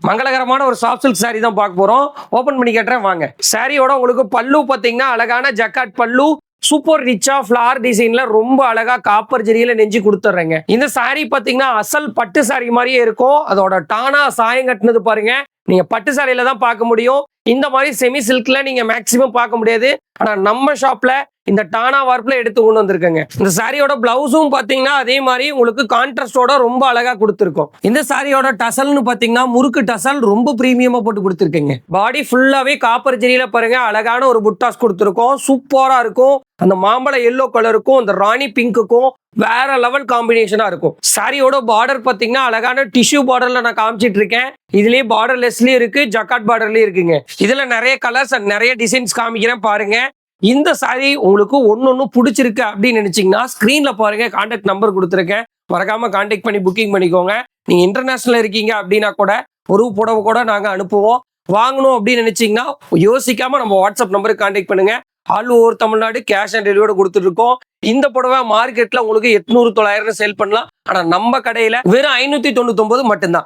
மங்களகரமான ஒரு soft silk sorry தான் பார்க்க போறோம். ஓபன் பண்ணி கேட்டுறேன் வாங்க. சாரியோட உங்களுக்கு பல்லு பாத்தீங்கன்னா அழகான ஜக்காட் பல்லு, சூப்பர் ரிச்சா ஃபிளார் டிசைன்ல ரொம்ப அழகா காப்பர் ஜெரியில நெஞ்சு கொடுத்துட்றேங்க. இந்த சாரி பாத்தீங்கன்னா அசல் பட்டு சாரி மாதிரியே இருக்கும். அதோட டானா சாயம் கட்டினது பாருங்க, நீங்க பட்டு சாரியில தான் பார்க்க முடியும். இந்த மாதிரி செமி சில்க்ல நீங்க மேக்சிமம் பார்க்க முடியாது. ஆனா நம்ம ஷாப்ல இந்த டானா வார்ப்ல எடுத்து கொண்டு வந்திருக்கேங்க. இந்த சாரியோட பிளவுஸும் பாத்தீங்கன்னா அதே மாதிரி உங்களுக்கு கான்ட்ராஸ்டோட ரொம்ப அழகா கொடுத்துருக்கோம். இந்த சாரியோட டசல்னு பாத்தீங்கன்னா முறுக்கு டசல் ரொம்ப பிரீமியமா போட்டு கொடுத்துருக்கேங்க. பாடி ஃபுல்லாவே காப்பர் ஜெரியில பாருங்க அழகான ஒரு புட்டாஸ் கொடுத்துருக்கோம். சூப்பரா இருக்கும். அந்த மாம்பழ எல்லோ கலருக்கும் அந்த ராணி பிங்க்குக்கும் வேற லெவல் காம்பினேஷனா இருக்கும். சாரியோட பார்டர் பாத்தீங்கன்னா அழகான டிஷ்யூ பார்டர்ல நான் காமிச்சிட்டு இருக்கேன். இதுலயே பார்டர்லெஸ்லயும் இருக்கு, ஜக்காட் பார்டர்லயும் இருக்குங்க. இதுல நிறைய கலர்ஸ் அண்ட் நிறைய டிசைன்ஸ் காமிக்கிறேன் பாருங்க. இந்த சாரி உங்களுக்கு ஒன்னொன்னு பிடிச்சிருக்கு அப்படின்னு நினைச்சீங்கன்னா ஸ்கிரீன்ல பாருங்க, கான்டாக்ட் நம்பர் கொடுத்துருக்கேன். மறக்காம கான்டாக்ட் பண்ணி புக்கிங் பண்ணிக்கோங்க. நீங்க இன்டர்நேஷனல் இருக்கீங்க அப்படின்னா கூட ஒரு புடவை கூட நாங்க அனுப்புவோம். வாங்கணும் அப்படின்னு நினைச்சீங்கன்னா யோசிக்காம நம்ம வாட்ஸ்அப் நம்பருக்கு கான்டாக்ட் பண்ணுங்க. All over Tamil Nadu cash on delivery கொடுத்துட்டு இருக்கோம். இந்த புடவை மார்க்கெட்ல உங்களுக்கு 800 900 சேல் பண்ணலாம். ஆனா நம்ம கடையில வெறும் 599 மட்டும்தான்.